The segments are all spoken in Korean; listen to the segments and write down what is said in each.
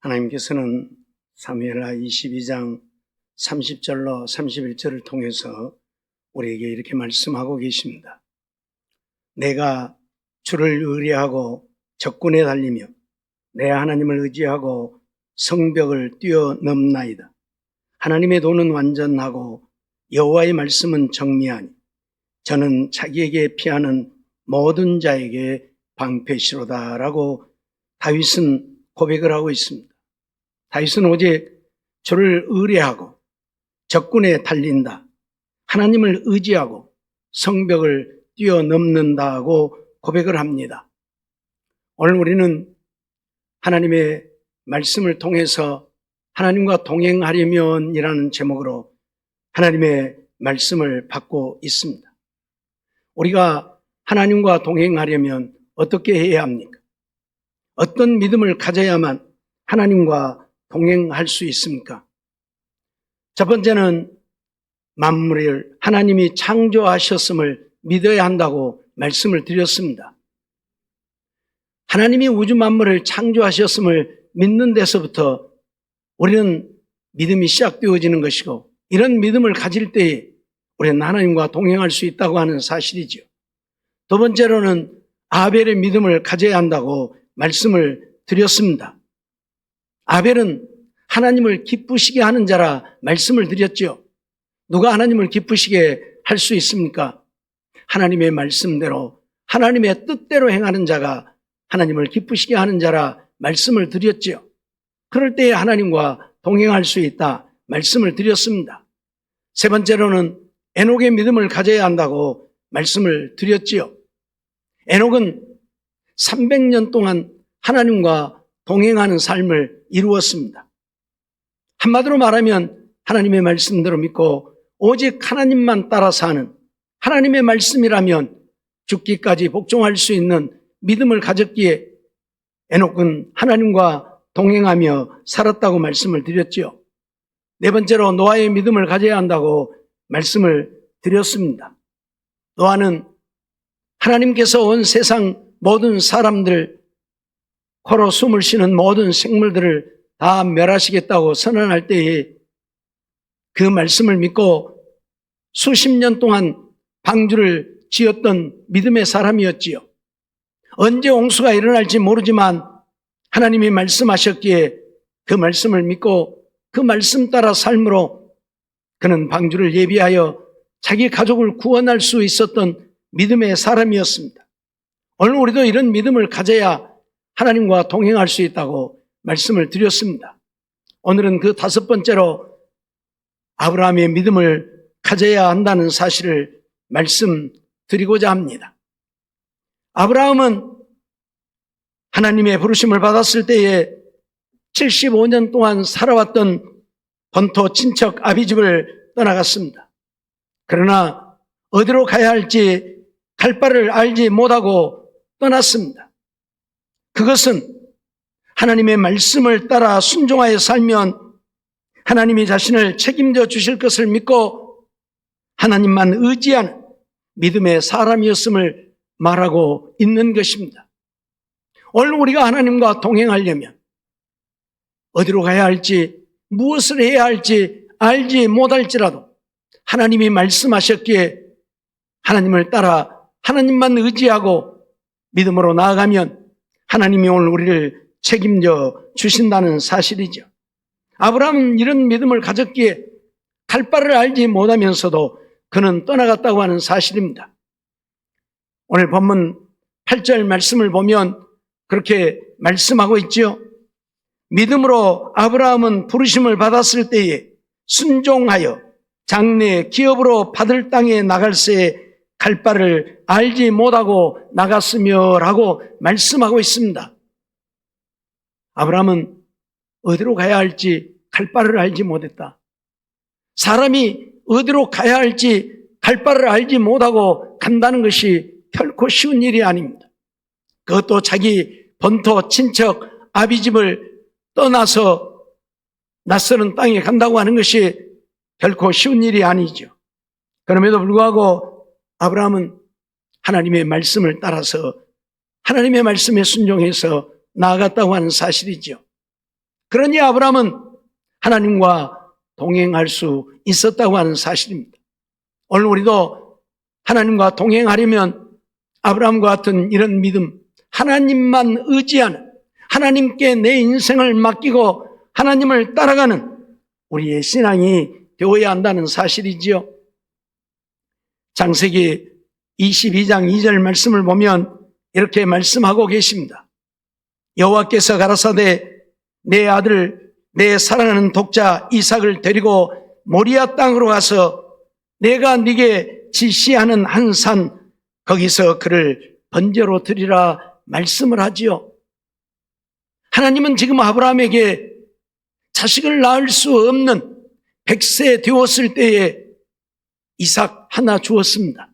하나님께서는 사무엘하 22장 30절로 31절을 통해서 우리에게 이렇게 말씀하고 계십니다. 내가 주를 의뢰하고 적군에 달리며 내 하나님을 의지하고 성벽을 뛰어넘나이다. 하나님의 도는 완전하고 여호와의 말씀은 정미하니 저는 자기에게 피하는 모든 자에게 방패시로다 라고 다윗은 고백을 하고 있습니다. 다윗은 오직 주를 의뢰하고 적군에 달린다, 하나님을 의지하고 성벽을 뛰어넘는다고 고백을 합니다. 오늘 우리는 하나님의 말씀을 통해서 하나님과 동행하려면 이라는 제목으로 하나님의 말씀을 받고 있습니다. 우리가 하나님과 동행하려면 어떻게 해야 합니까? 어떤 믿음을 가져야만 하나님과 동행할 수 있습니까? 첫 번째는 만물을 하나님이 창조하셨음을 믿어야 한다고 말씀을 드렸습니다. 하나님이 우주 만물을 창조하셨음을 믿는 데서부터 우리는 믿음이 시작되어지는 것이고, 이런 믿음을 가질 때에 우리는 하나님과 동행할 수 있다고 하는 사실이죠. 두 번째로는 아벨의 믿음을 가져야 한다고 말씀을 드렸습니다. 아벨은 하나님을 기쁘시게 하는 자라 말씀을 드렸죠. 누가 하나님을 기쁘시게 할 수 있습니까? 하나님의 말씀대로, 하나님의 뜻대로 행하는 자가 하나님을 기쁘시게 하는 자라 말씀을 드렸죠. 그럴 때에 하나님과 동행할 수 있다 말씀을 드렸습니다. 세 번째로는 에녹의 믿음을 가져야 한다고 말씀을 드렸지요. 에녹은 300년 동안 하나님과 동행하는 삶을 이루었습니다. 한마디로 말하면 하나님의 말씀대로 믿고 오직 하나님만 따라 사는, 하나님의 말씀이라면 죽기까지 복종할 수 있는 믿음을 가졌기에 에녹은 하나님과 동행하며 살았다고 말씀을 드렸죠. 네 번째로 노아의 믿음을 가져야 한다고 말씀을 드렸습니다. 노아는 하나님께서 온 세상 모든 사람들, 코로 숨을 쉬는 모든 생물들을 다 멸하시겠다고 선언할 때에 그 말씀을 믿고 수십 년 동안 방주를 지었던 믿음의 사람이었지요. 언제 홍수가 일어날지 모르지만 하나님이 말씀하셨기에 그 말씀을 믿고 그 말씀 따라 삶으로 그는 방주를 예비하여 자기 가족을 구원할 수 있었던 믿음의 사람이었습니다. 오늘 우리도 이런 믿음을 가져야 하나님과 동행할 수 있다고 말씀을 드렸습니다. 오늘은 그 다섯 번째로 아브라함의 믿음을 가져야 한다는 사실을 말씀드리고자 합니다. 아브라함은 하나님의 부르심을 받았을 때에 75년 동안 살아왔던 본토 친척 아비집을 떠나갔습니다. 그러나 어디로 가야 할지 갈 바를 알지 못하고 떠났습니다. 그것은 하나님의 말씀을 따라 순종하여 살면 하나님이 자신을 책임져 주실 것을 믿고 하나님만 의지하는 믿음의 사람이었음을 말하고 있는 것입니다. 오늘 우리가 하나님과 동행하려면 어디로 가야 할지, 무엇을 해야 할지 알지 못할지라도 하나님이 말씀하셨기에 하나님을 따라 하나님만 의지하고 믿음으로 나아가면 하나님이 오늘 우리를 책임져 주신다는 사실이죠. 아브라함은 이런 믿음을 가졌기에 갈 바를 알지 못하면서도 그는 떠나갔다고 하는 사실입니다. 오늘 본문 8절 말씀을 보면 그렇게 말씀하고 있죠. 믿음으로 아브라함은 부르심을 받았을 때에 순종하여 장래 기업으로 받을 땅에 나갈새에 갈 바를 알지 못하고 나갔으며 라고 말씀하고 있습니다. 아브라함은 어디로 가야 할지 갈 바를 알지 못했다. 사람이 어디로 가야 할지 갈 바를 알지 못하고 간다는 것이 결코 쉬운 일이 아닙니다. 그것도 자기 본토 친척 아비집을 떠나서 낯선 땅에 간다고 하는 것이 결코 쉬운 일이 아니죠. 그럼에도 불구하고 아브라함은 하나님의 말씀을 따라서 하나님의 말씀에 순종해서 나아갔다고 하는 사실이죠. 그러니 아브라함은 하나님과 동행할 수 있었다고 하는 사실입니다. 오늘 우리도 하나님과 동행하려면 아브라함과 같은 이런 믿음, 하나님만 의지하는, 하나님께 내 인생을 맡기고 하나님을 따라가는 우리의 신앙이 되어야 한다는 사실이지요. 창세기 22장 2절 말씀을 보면 이렇게 말씀하고 계십니다. 여호와께서 가라사대 내 아들 내 사랑하는 독자 이삭을 데리고 모리아 땅으로 가서 내가 네게 지시하는 한 산 거기서 그를 번제로 드리라 말씀을 하지요. 하나님은 지금 아브라함에게 자식을 낳을 수 없는 100세 되었을 때에 이삭 하나 주었습니다.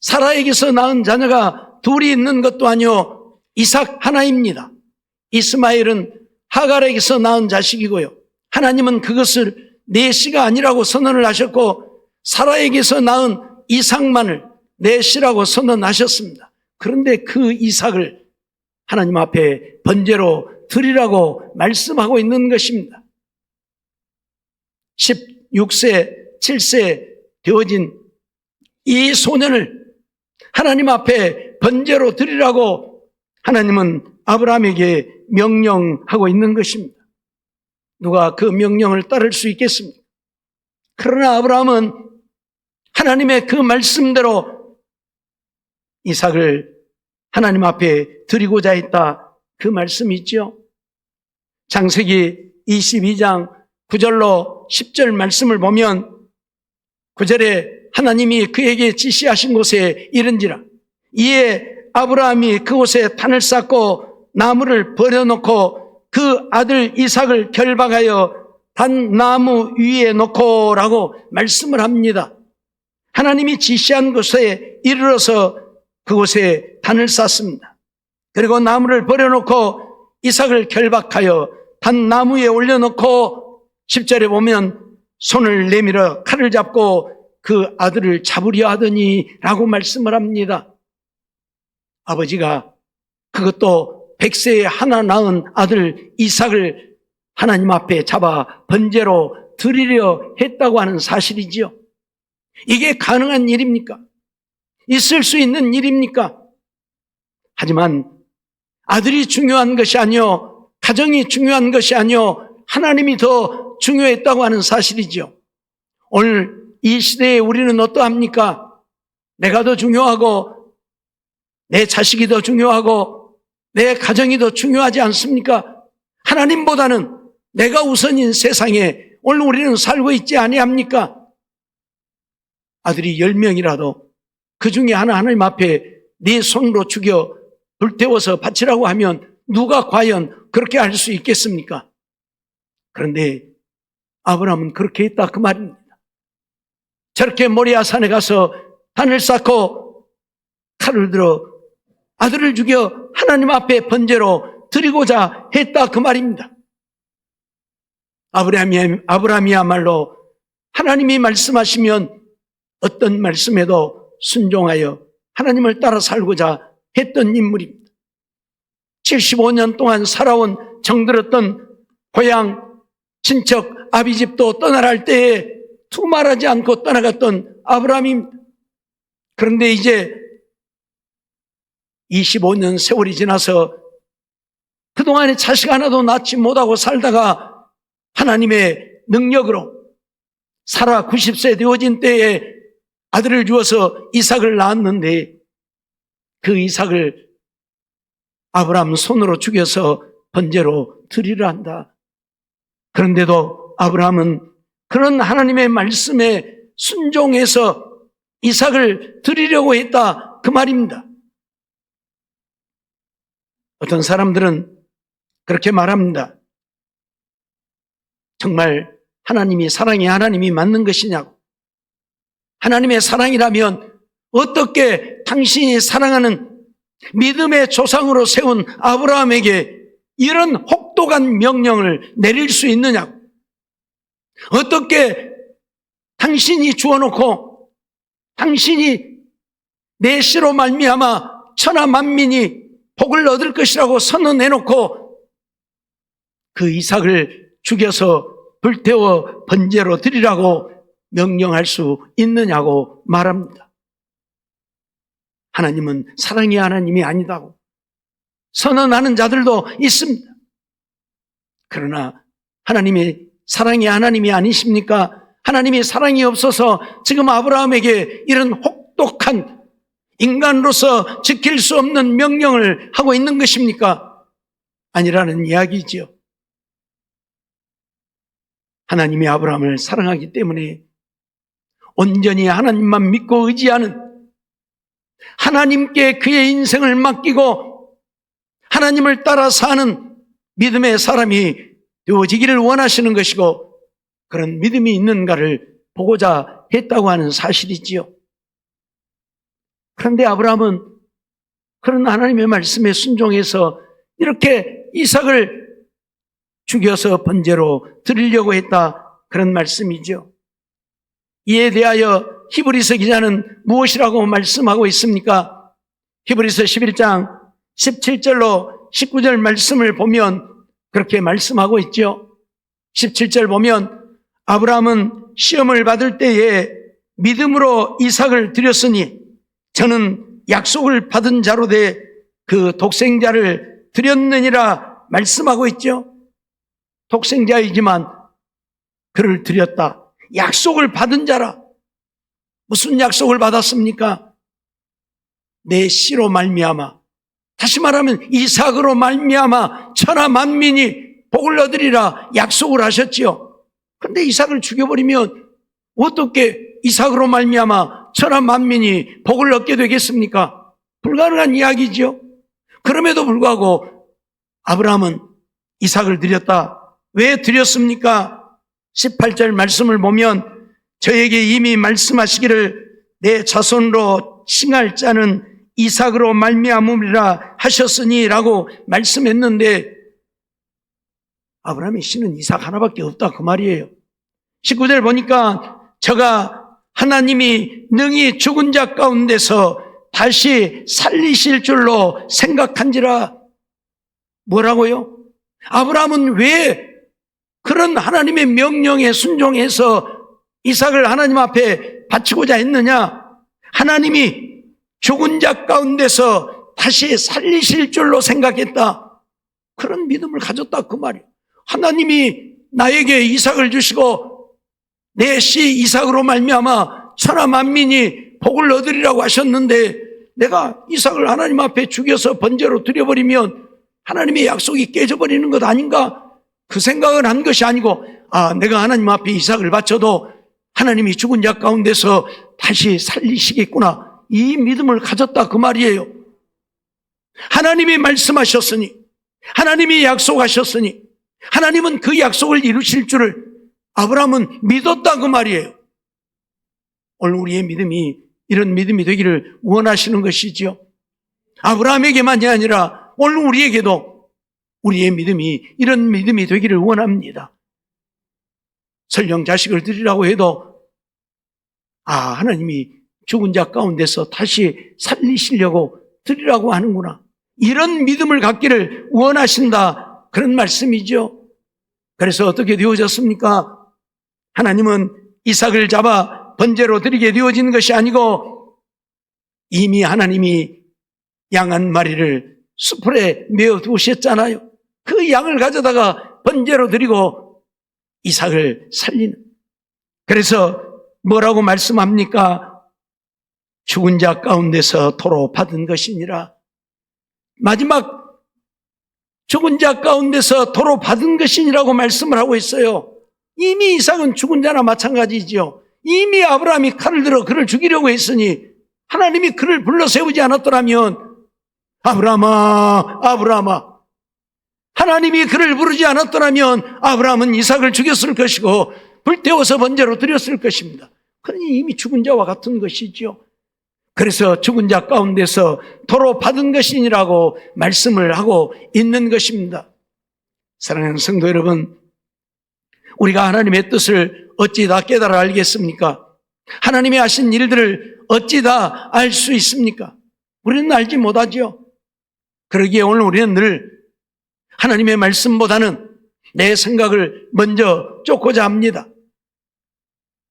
사라에게서 낳은 자녀가 둘이 있는 것도 아니요 이삭 하나입니다. 이스마엘은 하갈에게서 낳은 자식이고요. 하나님은 그것을 내 씨가 아니라고 선언을 하셨고 사라에게서 낳은 이삭만을 내 씨라고 선언하셨습니다. 그런데 그 이삭을 하나님 앞에 번제로 드리라고 말씀하고 있는 것입니다. 16세, 7세 되어진 이 소년을 하나님 앞에 번제로 드리라고 하나님은 아브라함에게 명령하고 있는 것입니다. 누가 그 명령을 따를 수 있겠습니까? 그러나 아브라함은 하나님의 그 말씀대로 이삭을 하나님 앞에 드리고자 했다. 그 말씀이 있죠. 창세기 22장 9절로 10절 말씀을 보면 9절에 하나님이 그에게 지시하신 곳에 이른지라 이에 아브라함이 그곳에 단을 쌓고 나무를 버려놓고 그 아들 이삭을 결박하여 단 나무 위에 놓고라고 말씀을 합니다. 하나님이 지시한 곳에 이르러서 그곳에 단을 쌓습니다. 그리고 나무를 버려놓고 이삭을 결박하여 단 나무에 올려놓고 10절에 보면 손을 내밀어 칼을 잡고 그 아들을 잡으려 하더니 라고 말씀을 합니다. 아버지가 그것도 100세에 하나 낳은 아들 이삭을 하나님 앞에 잡아 번제로 드리려 했다고 하는 사실이지요. 이게 가능한 일입니까? 있을 수 있는 일입니까? 하지만 아들이 중요한 것이 아니요 가정이 중요한 것이 아니요 하나님이 더 중요했다고 하는 사실이죠. 오늘 이 시대에 우리는 어떠합니까? 내가 더 중요하고 내 자식이 더 중요하고 내 가정이 더 중요하지 않습니까? 하나님보다는 내가 우선인 세상에 오늘 우리는 살고 있지 아니합니까? 아들이 10명이라도 그 중에 하나 하나님 앞에 네 손으로 죽여 불태워서 바치라고 하면 누가 과연 그렇게 할 수 있겠습니까? 그런데 아브라함은 그렇게 했다 그 말입니다. 저렇게 모리아 산에 가서 단을 쌓고 칼을 들어 아들을 죽여 하나님 앞에 번제로 드리고자 했다 그 말입니다. 아브라함이야말로 하나님이 말씀하시면 어떤 말씀에도 순종하여 하나님을 따라 살고자 했던 인물입니다. 75년 동안 살아온 정들었던 고향 친척 아비집도 떠나라 할 때에 두말하지 않고 떠나갔던 아브라함입니다. 그런데 이제 25년 세월이 지나서 그동안에 자식 하나도 낳지 못하고 살다가 하나님의 능력으로 사라 90세 되어진 때에 아들을 주어서 이삭을 낳았는데 그 이삭을 아브라함 손으로 죽여서 번제로 드리려 한다. 그런데도 아브라함은 그런 하나님의 말씀에 순종해서 이삭을 드리려고 했다 그 말입니다. 어떤 사람들은 그렇게 말합니다. 정말 하나님이 사랑이 하나님이 맞는 것이냐고. 하나님의 사랑이라면 어떻게 당신이 사랑하는 믿음의 조상으로 세운 아브라함에게 이런 혹독한 명령을 내릴 수 있느냐고. 어떻게 당신이 주어놓고 당신이 내 씨로 말미암아 천하 만민이 복을 얻을 것이라고 선언해놓고 그 이삭을 죽여서 불태워 번제로 드리라고 명령할 수 있느냐고 말합니다. 하나님은 사랑의 하나님이 아니다고 선언하는 자들도 있습니다. 그러나 하나님이 사랑의 하나님이 아니십니까? 하나님이 사랑이 없어서 지금 아브라함에게 이런 혹독한 인간으로서 지킬 수 없는 명령을 하고 있는 것입니까? 아니라는 이야기죠. 하나님이 아브라함을 사랑하기 때문에 온전히 하나님만 믿고 의지하는, 하나님께 그의 인생을 맡기고 하나님을 따라 사는 믿음의 사람이 되어지기를 원하시는 것이고, 그런 믿음이 있는가를 보고자 했다고 하는 사실이지요. 그런데 아브라함은 그런 하나님의 말씀에 순종해서 이렇게 이삭을 죽여서 번제로 드리려고 했다, 그런 말씀이죠. 이에 대하여 히브리서 기자는 무엇이라고 말씀하고 있습니까? 히브리서 11장 17절로 19절 말씀을 보면 그렇게 말씀하고 있죠. 17절 보면 아브라함은 시험을 받을 때에 믿음으로 이삭을 드렸으니 저는 약속을 받은 자로 돼 그 독생자를 드렸느니라 말씀하고 있죠. 독생자이지만 그를 드렸다. 약속을 받은 자라. 무슨 약속을 받았습니까? 내 씨로 말미암아, 다시 말하면 이삭으로 말미암아 천하 만민이 복을 얻으리라 약속을 하셨지요. 그런데 이삭을 죽여버리면 어떻게 이삭으로 말미암아 천하 만민이 복을 얻게 되겠습니까? 불가능한 이야기죠. 그럼에도 불구하고 아브라함은 이삭을 드렸다. 왜 드렸습니까? 18절 말씀을 보면 저에게 이미 말씀하시기를 내 자손으로 칭할 자는 이삭으로 말미암으리라 하셨으니 라고 말씀했는데, 아브라함의 씨는 이삭 하나밖에 없다 그 말이에요. 19절 보니까 저가 하나님이 능히 죽은 자 가운데서 다시 살리실 줄로 생각한지라. 뭐라고요? 아브라함은 왜 그런 하나님의 명령에 순종해서 이삭을 하나님 앞에 바치고자 했느냐? 하나님이 죽은 자 가운데서 다시 살리실 줄로 생각했다. 그런 믿음을 가졌다 그 말이에요. 하나님이 나에게 이삭을 주시고 내 씨 이삭으로 말미암아 천하 만민이 복을 얻으리라고 하셨는데, 내가 이삭을 하나님 앞에 죽여서 번제로 드려버리면 하나님의 약속이 깨져버리는 것 아닌가? 그 생각을 한 것이 아니고, 내가 하나님 앞에 이삭을 바쳐도 하나님이 죽은 자 가운데서 다시 살리시겠구나, 이 믿음을 가졌다 그 말이에요. 하나님이 말씀하셨으니, 하나님이 약속하셨으니 하나님은 그 약속을 이루실 줄을 아브라함은 믿었다 그 말이에요. 오늘 우리의 믿음이 이런 믿음이 되기를 원하시는 것이지요. 아브라함에게만이 아니라 오늘 우리에게도 우리의 믿음이 이런 믿음이 되기를 원합니다. 설령 자식을 드리라고 해도 하나님이 죽은 자 가운데서 다시 살리시려고 드리라고 하는구나, 이런 믿음을 갖기를 원하신다, 그런 말씀이죠. 그래서 어떻게 되어졌습니까? 하나님은 이삭을 잡아 번제로 드리게 되어진 것이 아니고 이미 하나님이 양 한 마리를 수풀에 메어 두셨잖아요. 그 양을 가져다가 번제로 드리고 이삭을 살리는. 그래서 뭐라고 말씀합니까? 죽은 자 가운데서 도로 받은 것이니라. 마지막 죽은 자 가운데서 도로 받은 것이니라고 말씀을 하고 있어요. 이미 이삭은 죽은 자나 마찬가지죠. 이미 아브라함이 칼을 들어 그를 죽이려고 했으니 하나님이 그를 불러 세우지 않았더라면, 아브라함아, 아브라함아, 하나님이 그를 부르지 않았더라면 아브라함은 이삭을 죽였을 것이고 불태워서 번제로 드렸을 것입니다. 그러니 이미 죽은 자와 같은 것이죠. 그래서 죽은 자 가운데서 도로 받은 것이니라고 말씀을 하고 있는 것입니다. 사랑하는 성도 여러분, 우리가 하나님의 뜻을 어찌 다 깨달아 알겠습니까? 하나님이 하신 일들을 어찌 다 알 수 있습니까? 우리는 알지 못하죠. 그러기에 오늘 우리는 늘 하나님의 말씀보다는 내 생각을 먼저 쫓고자 합니다.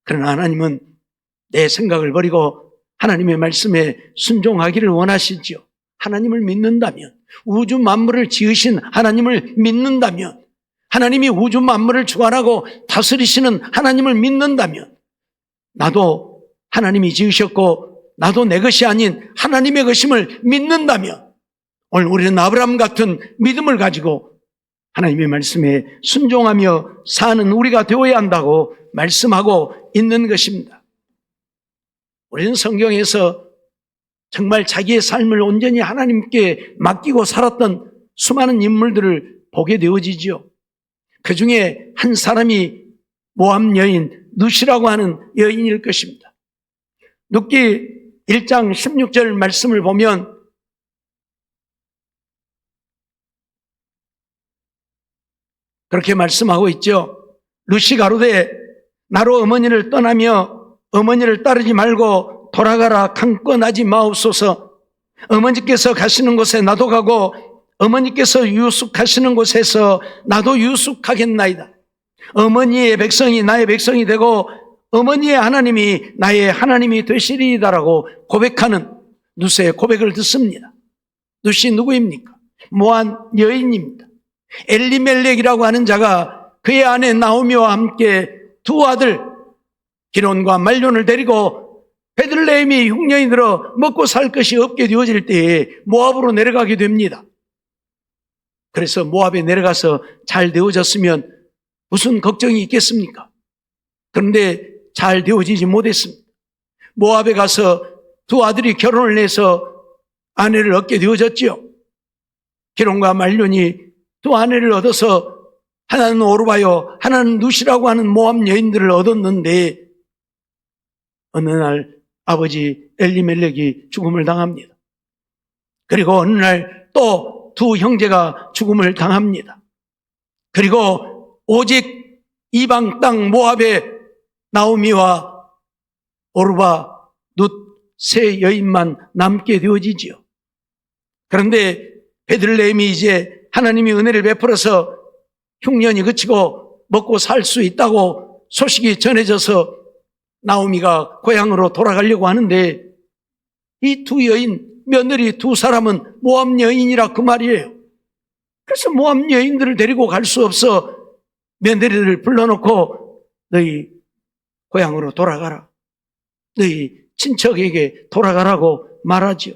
그러나 하나님은 내 생각을 버리고 하나님의 말씀에 순종하기를 원하시지요. 하나님을 믿는다면, 우주 만물을 지으신 하나님을 믿는다면, 하나님이 우주 만물을 주관하고 다스리시는 하나님을 믿는다면, 나도 하나님이 지으셨고 나도 내 것이 아닌 하나님의 것임을 믿는다면, 오늘 우리는 아브라함 같은 믿음을 가지고 하나님의 말씀에 순종하며 사는 우리가 되어야 한다고 말씀하고 있는 것입니다. 우리는 성경에서 정말 자기의 삶을 온전히 하나님께 맡기고 살았던 수많은 인물들을 보게 되어지죠. 그 중에 한 사람이 모압 여인 룻이라고 하는 여인일 것입니다. 룻기 1장 16절 말씀을 보면 그렇게 말씀하고 있죠. 룻이 가로되 나로 어머니를 떠나며 어머니를 따르지 말고 돌아가라 강권하지 마옵소서. 어머니께서 가시는 곳에 나도 가고 어머니께서 유숙하시는 곳에서 나도 유숙하겠나이다. 어머니의 백성이 나의 백성이 되고 어머니의 하나님이 나의 하나님이 되시리이다라고 고백하는 룻의 고백을 듣습니다. 룻이 누구입니까? 모압 여인입니다. 엘리멜렉이라고 하는 자가 그의 아내 나오미와 함께 두 아들 기론과 말론을 데리고 베들레헴이 흉년이 들어 먹고 살 것이 없게 되어질 때에 모압으로 내려가게 됩니다. 그래서 모압에 내려가서 잘 되어졌으면 무슨 걱정이 있겠습니까? 그런데 잘 되어지지 못했습니다. 모압에 가서 두 아들이 결혼을 해서 아내를 얻게 되어졌죠. 기론과 말론이 두 아내를 얻어서 하나는 오르바요, 하나는 룻이라고 하는 모압 여인들을 얻었는데 어느 날 아버지 엘리멜렉이 죽음을 당합니다. 그리고 어느 날 또 두 형제가 죽음을 당합니다. 그리고 오직 이방 땅 모압의 나오미와 오르바, 룻 세 여인만 남게 되어지지요. 그런데 베들레헴이 이제 하나님이 은혜를 베풀어서 흉년이 그치고 먹고 살 수 있다고 소식이 전해져서 나오미가 고향으로 돌아가려고 하는데 이 두 여인, 며느리 두 사람은 모압 여인이라 그 말이에요. 그래서 모압 여인들을 데리고 갈 수 없어 며느리를 불러놓고 너희 고향으로 돌아가라. 너희 친척에게 돌아가라고 말하지요.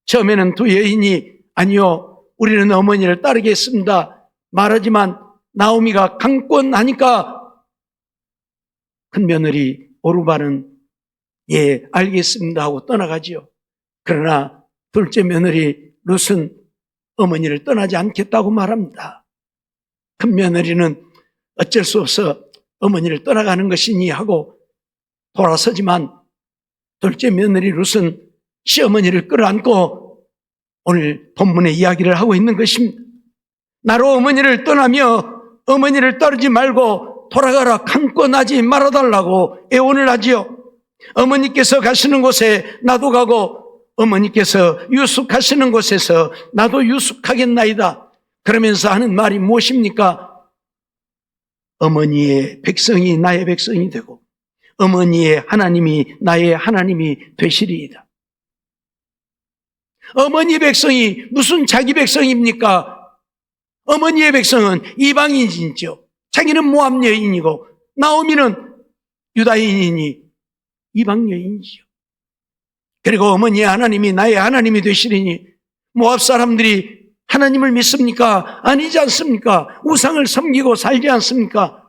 처음에는 두 여인이 아니요, 우리는 어머니를 따르겠습니다 말하지만 나오미가 강권하니까 큰 며느리 오르바는 예, 알겠습니다 하고 떠나가지요. 그러나 둘째 며느리 룻은 어머니를 떠나지 않겠다고 말합니다. 큰 며느리는 어쩔 수 없어 어머니를 떠나가는 것이니 하고 돌아서지만 둘째 며느리 룻은 시어머니를 끌어안고 오늘 본문의 이야기를 하고 있는 것입니다. 나로 어머니를 떠나며 어머니를 따르지 말고 돌아가라 강권하지 말아달라고 애원을 하지요. 어머니께서 가시는 곳에 나도 가고 어머니께서 유숙하시는 곳에서 나도 유숙하겠나이다. 그러면서 하는 말이 무엇입니까? 어머니의 백성이 나의 백성이 되고 어머니의 하나님이 나의 하나님이 되시리이다. 어머니 백성이 무슨 자기 백성입니까? 어머니의 백성은 이방인이죠. 자기는 모압 여인이고 나오미는 유다인이니 이방 여인이죠. 그리고 어머니의 하나님이 나의 하나님이 되시리니 모압 사람들이 하나님을 믿습니까? 아니지 않습니까? 우상을 섬기고 살지 않습니까?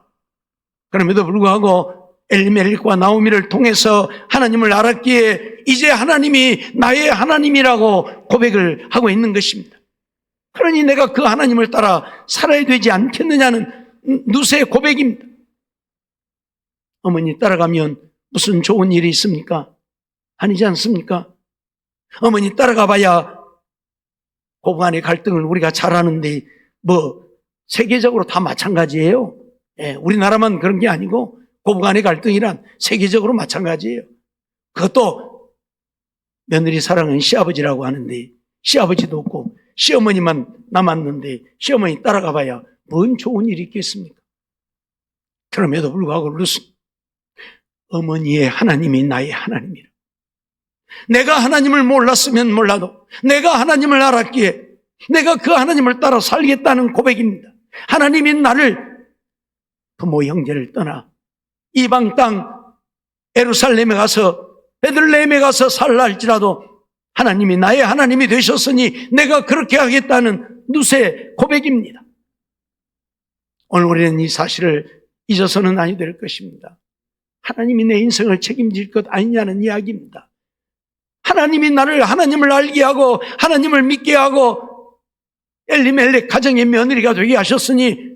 그럼에도 불구하고 엘리멜렉과 나오미를 통해서 하나님을 알았기에 이제 하나님이 나의 하나님이라고 고백을 하고 있는 것입니다. 그러니 내가 그 하나님을 따라 살아야 되지 않겠느냐는 룻의 고백입니다. 어머니 따라가면 무슨 좋은 일이 있습니까? 아니지 않습니까? 어머니 따라가 봐야 고부간의 갈등을 우리가 잘 아는데 세계적으로 다 마찬가지예요. 예, 우리나라만 그런 게 아니고 고부간의 갈등이란 세계적으로 마찬가지예요. 그것도 며느리 사랑은 시아버지라고 하는데 시아버지도 없고 시어머니만 남았는데 시어머니 따라가 봐야 뭔 좋은 일이 있겠습니까? 그럼에도 불구하고 룻은 어머니의 하나님이 나의 하나님이라. 내가 하나님을 몰랐으면 몰라도 내가 하나님을 알았기에 내가 그 하나님을 따라 살겠다는 고백입니다. 하나님이 나를 부모 형제를 떠나 이방 땅 예루살렘에 가서 베들레헴에 가서 살라 할지라도 하나님이 나의 하나님이 되셨으니 내가 그렇게 하겠다는 룻의 고백입니다. 오늘 우리는 이 사실을 잊어서는 아니 될 것입니다. 하나님이 내 인생을 책임질 것 아니냐는 이야기입니다. 하나님이 나를 하나님을 알게 하고 하나님을 믿게 하고 엘리멜렉 가정의 며느리가 되게 하셨으니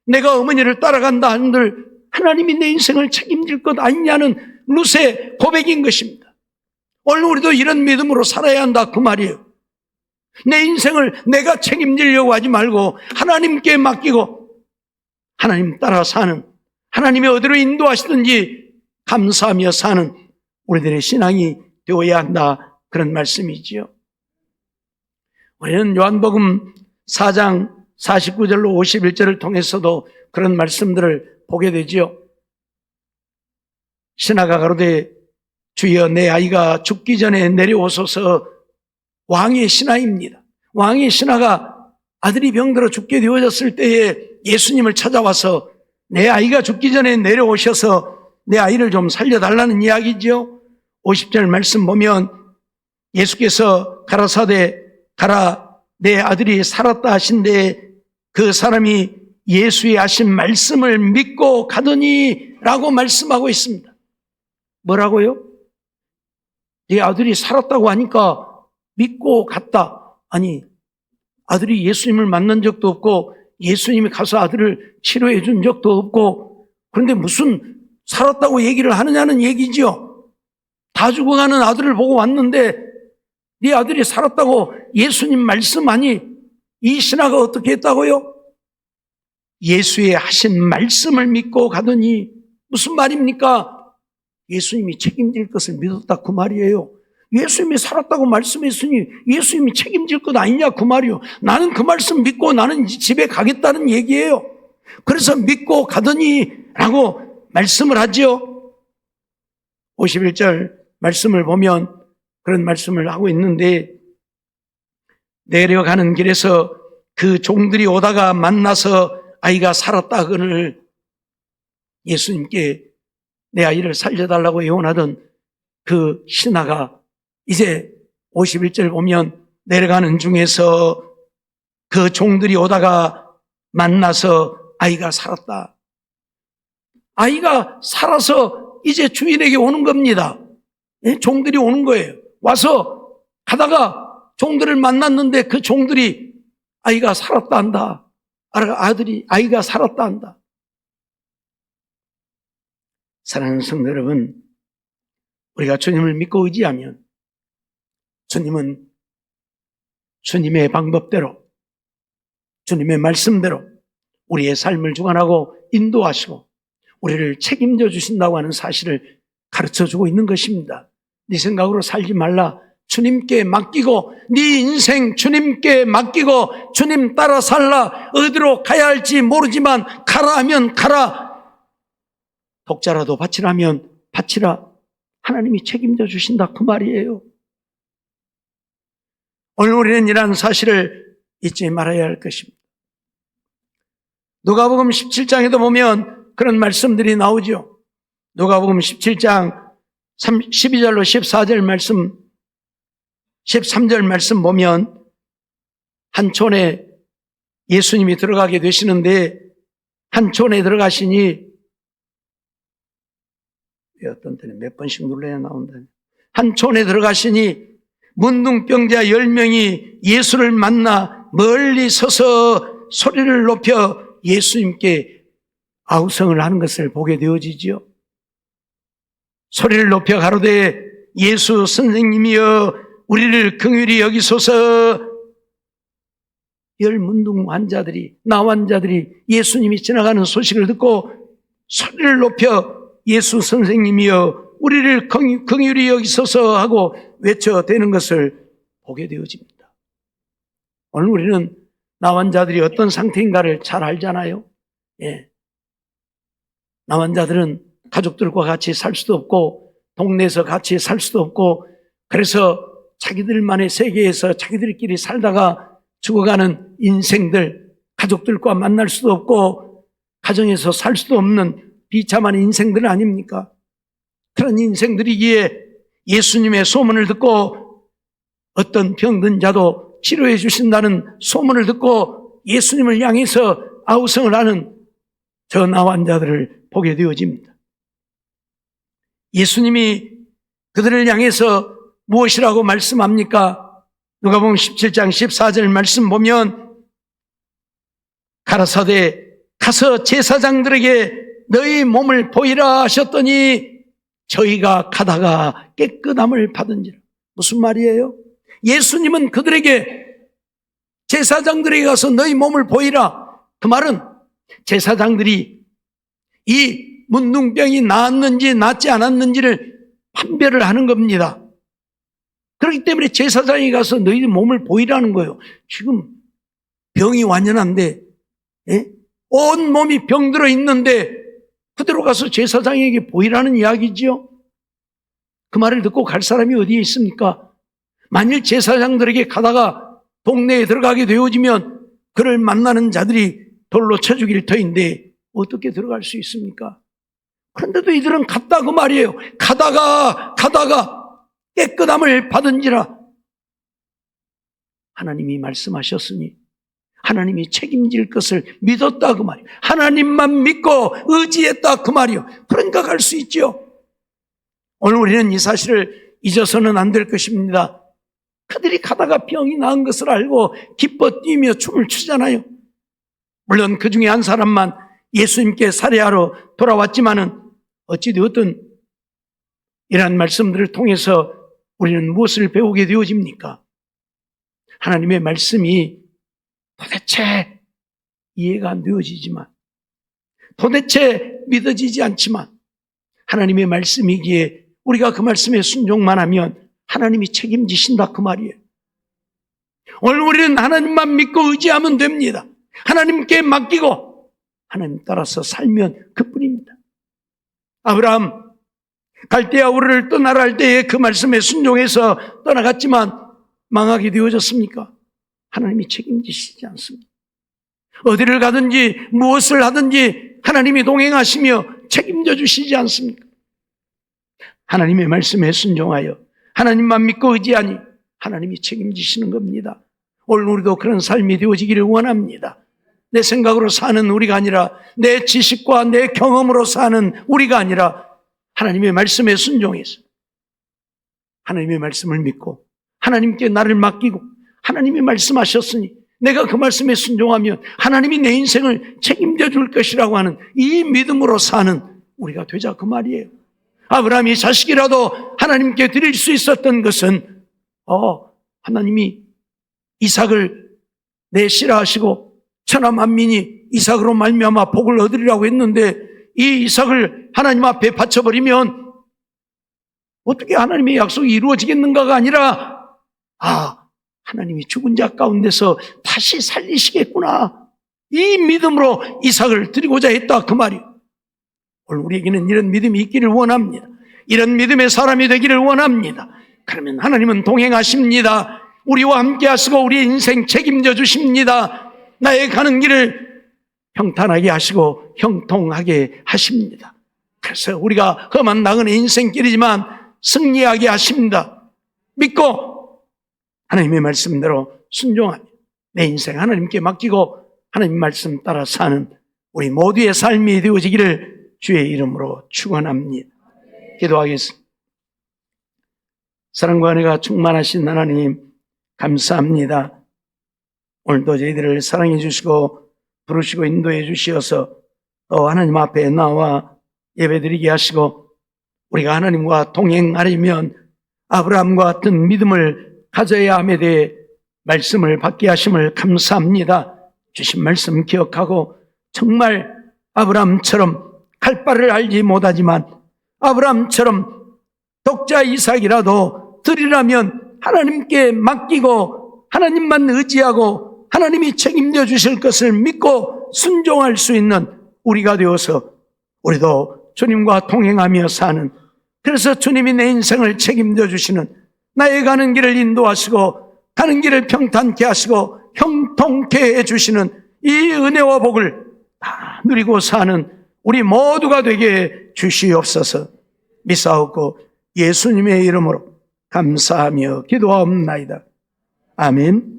내가 어머니를 따라간다 한들 하나님이 내 인생을 책임질 것 아니냐는 룻의 고백인 것입니다. 오늘 우리도 이런 믿음으로 살아야 한다 그 말이에요. 내 인생을 내가 책임지려고 하지 말고 하나님께 맡기고 하나님 따라 사는, 하나님이 어디로 인도하시든지 감사하며 사는 우리들의 신앙이 되어야 한다, 그런 말씀이지요. 우리는 요한복음 4장 49절로 51절을 통해서도 그런 말씀들을 보게 되지요. 신하가 가로되 주여 내 아이가 죽기 전에 내려오소서. 왕의 신하입니다. 왕의 신하가 아들이 병들어 죽게 되어졌을 때에 예수님을 찾아와서 내 아이가 죽기 전에 내려오셔서 내 아이를 좀 살려달라는 이야기죠. 50절 말씀 보면 예수께서 가라사대 가라 내 아들이 살았다 하신데 그 사람이 예수의 하신 말씀을 믿고 가더니 라고 말씀하고 있습니다. 뭐라고요? 네 아들이 살았다고 하니까 믿고 갔다. 아니, 아들이 예수님을 만난 적도 없고 예수님이 가서 아들을 치료해 준 적도 없고 그런데 무슨 살았다고 얘기를 하느냐는 얘기지요. 다 죽어가는 아들을 보고 왔는데 네 아들이 살았다고 예수님 말씀하니 이 신하가 어떻게 했다고요? 예수의 하신 말씀을 믿고 가더니 무슨 말입니까? 예수님이 책임질 것을 믿었다 그 말이에요. 예수님이 살았다고 말씀했으니 예수님이 책임질 것 아니냐 그 말이에요. 나는 그 말씀 믿고 나는 집에 가겠다는 얘기예요. 그래서 믿고 가더니 라고 말씀을 하지요. 51절 말씀을 보면 그런 말씀을 하고 있는데 내려가는 길에서 그 종들이 오다가 만나서 아이가 살았다 하거늘 예수님께 내 아이를 살려달라고 애원하던 그 신하가 이제 51절 보면 내려가는 중에서 그 종들이 오다가 만나서 아이가 살았다. 아이가 살아서 이제 주인에게 오는 겁니다. 종들이 오는 거예요. 와서 가다가 종들을 만났는데 그 종들이 아이가 살았다 한다. 아이가 살았다 한다. 사랑하는 성도 여러분, 우리가 주님을 믿고 의지하면 주님은 주님의 방법대로 주님의 말씀대로 우리의 삶을 주관하고 인도하시고 우리를 책임져 주신다고 하는 사실을 가르쳐주고 있는 것입니다. 네 생각으로 살지 말라. 주님께 맡기고 네 인생 주님께 맡기고 주님 따라 살라. 어디로 가야 할지 모르지만 가라 하면 가라. 독자라도 바치라면 바치라. 하나님이 책임져 주신다 그 말이에요. 오늘 우리는 이러한 사실을 잊지 말아야 할 것입니다. 누가복음 17장에도 보면 그런 말씀들이 나오죠. 누가복음 17장 12절로 14절 말씀 13절 말씀 보면 한 촌에 예수님이 들어가게 되시는데 한 촌에 들어가시니 어떤 때는 몇 번씩 눌러야 나온다. 한 촌에 들어가시니 문둥병자 10명이 예수를 만나 멀리 서서 소리를 높여 예수님께 아우성을 하는 것을 보게 되어지지요. 소리를 높여 가로되 예수 선생님이여 우리를 긍휼히 여기소서. 10 문둥 환자들이 나 환자들이 예수님이 지나가는 소식을 듣고 소리를 높여 예수 선생님이여 우리를 긍휼히 여기소서 하고 외쳐대는 것을 보게 되어집니다. 오늘 우리는 나환자들이 어떤 상태인가를 잘 알잖아요. 예. 나환자들은 가족들과 같이 살 수도 없고 동네에서 같이 살 수도 없고 그래서 자기들만의 세계에서 자기들끼리 살다가 죽어가는 인생들, 가족들과 만날 수도 없고 가정에서 살 수도 없는 비참한 인생들 아닙니까? 그런 인생들이기에 예수님의 소문을 듣고 어떤 병든 자도 치료해 주신다는 소문을 듣고 예수님을 향해서 아우성을 하는 저 나환자들을 보게 되어집니다. 예수님이 그들을 향해서 무엇이라고 말씀합니까? 누가복음 17장 14절 말씀 보면 가라사대 가서 제사장들에게 너희 몸을 보이라 하셨더니 저희가 가다가 깨끗함을 받은지라. 무슨 말이에요? 예수님은 그들에게 제사장들에게 가서 너희 몸을 보이라. 그 말은 제사장들이 이 문둥병이 나았는지 낫지 않았는지를 판별을 하는 겁니다. 그렇기 때문에 제사장이 가서 너희 몸을 보이라는 거예요. 지금 병이 완연한데, 예? 온 몸이 병들어 있는데 그대로 가서 제사장에게 보이라는 이야기죠. 그 말을 듣고 갈 사람이 어디에 있습니까? 만일 제사장들에게 가다가 동네에 들어가게 되어지면 그를 만나는 자들이 돌로 쳐 죽일 터인데 어떻게 들어갈 수 있습니까? 그런데도 이들은 갔다 그 말이에요. 가다가 깨끗함을 받은지라. 하나님이 말씀하셨으니 하나님이 책임질 것을 믿었다 그 말이에요. 하나님만 믿고 의지했다 그 말이에요. 그러니까 갈 수 있죠. 오늘 우리는 이 사실을 잊어서는 안 될 것입니다. 그들이 가다가 병이 나은 것을 알고 기뻐 뛰며 춤을 추잖아요. 물론 그 중에 한 사람만 예수님께 살해하러 돌아왔지만은 어찌되었든 이러한 말씀들을 통해서 우리는 무엇을 배우게 되어집니까? 하나님의 말씀이 도대체 이해가 안 되어지지만, 도대체 믿어지지 않지만 하나님의 말씀이기에 우리가 그 말씀에 순종만 하면 하나님이 책임지신다 그 말이에요. 오늘 우리는 하나님만 믿고 의지하면 됩니다. 하나님께 맡기고 하나님 따라서 살면 그뿐입니다. 아브라함 갈대아 우르를 떠나라 할 때에 그 말씀에 순종해서 떠나갔지만 망하게 되어졌습니까? 하나님이 책임지시지 않습니다. 어디를 가든지 무엇을 하든지 하나님이 동행하시며 책임져 주시지 않습니까? 하나님의 말씀에 순종하여 하나님만 믿고 의지하니 하나님이 책임지시는 겁니다. 오늘 우리도 그런 삶이 되어지기를 원합니다. 내 생각으로 사는 우리가 아니라 내 지식과 내 경험으로 사는 우리가 아니라 하나님의 말씀에 순종해서 하나님의 말씀을 믿고 하나님께 나를 맡기고 하나님이 말씀하셨으니 내가 그 말씀에 순종하면 하나님이 내 인생을 책임져 줄 것이라고 하는 이 믿음으로 사는 우리가 되자 그 말이에요. 아브라함이 자식이라도 하나님께 드릴 수 있었던 것은 하나님이 이삭을 내시라 하시고 천하 만민이 이삭으로 말미암아 복을 얻으리라고 했는데 이 이삭을 하나님 앞에 바쳐버리면 어떻게 하나님의 약속이 이루어지겠는가가 아니라 하나님이 죽은 자 가운데서 다시 살리시겠구나, 이 믿음으로 이삭을 드리고자 했다 그 말이에요. 오늘 우리에게는 이런 믿음이 있기를 원합니다. 이런 믿음의 사람이 되기를 원합니다. 그러면 하나님은 동행하십니다. 우리와 함께 하시고 우리의 인생 책임져 주십니다. 나의 가는 길을 평탄하게 하시고 형통하게 하십니다. 그래서 우리가 험한 나그네 인생길이지만 승리하게 하십니다. 믿고 하나님의 말씀대로 순종하며 내 인생 하나님께 맡기고 하나님 말씀 따라 사는 우리 모두의 삶이 되어지기를 주의 이름으로 축원합니다. 기도하겠습니다. 사랑과 은혜가 충만하신 하나님 감사합니다. 오늘도 저희들을 사랑해 주시고 부르시고 인도해 주시어서 또 하나님 앞에 나와 예배드리게 하시고 우리가 하나님과 동행하려면 아브라함과 같은 믿음을 가져야 함에 대해 말씀을 받게 하심을 감사합니다. 주신 말씀 기억하고 정말 아브라함처럼 갈 바를 알지 못하지만 아브라함처럼 독자 이삭이라도 드리라면 하나님께 맡기고 하나님만 의지하고 하나님이 책임져 주실 것을 믿고 순종할 수 있는 우리가 되어서 우리도 주님과 동행하며 사는, 그래서 주님이 내 인생을 책임져 주시는, 나의 가는 길을 인도하시고 가는 길을 평탄케 하시고 형통케 해주시는 이 은혜와 복을 다 누리고 사는 우리 모두가 되게 주시옵소서. 믿사옵고 예수님의 이름으로 감사하며 기도하옵나이다. 아멘.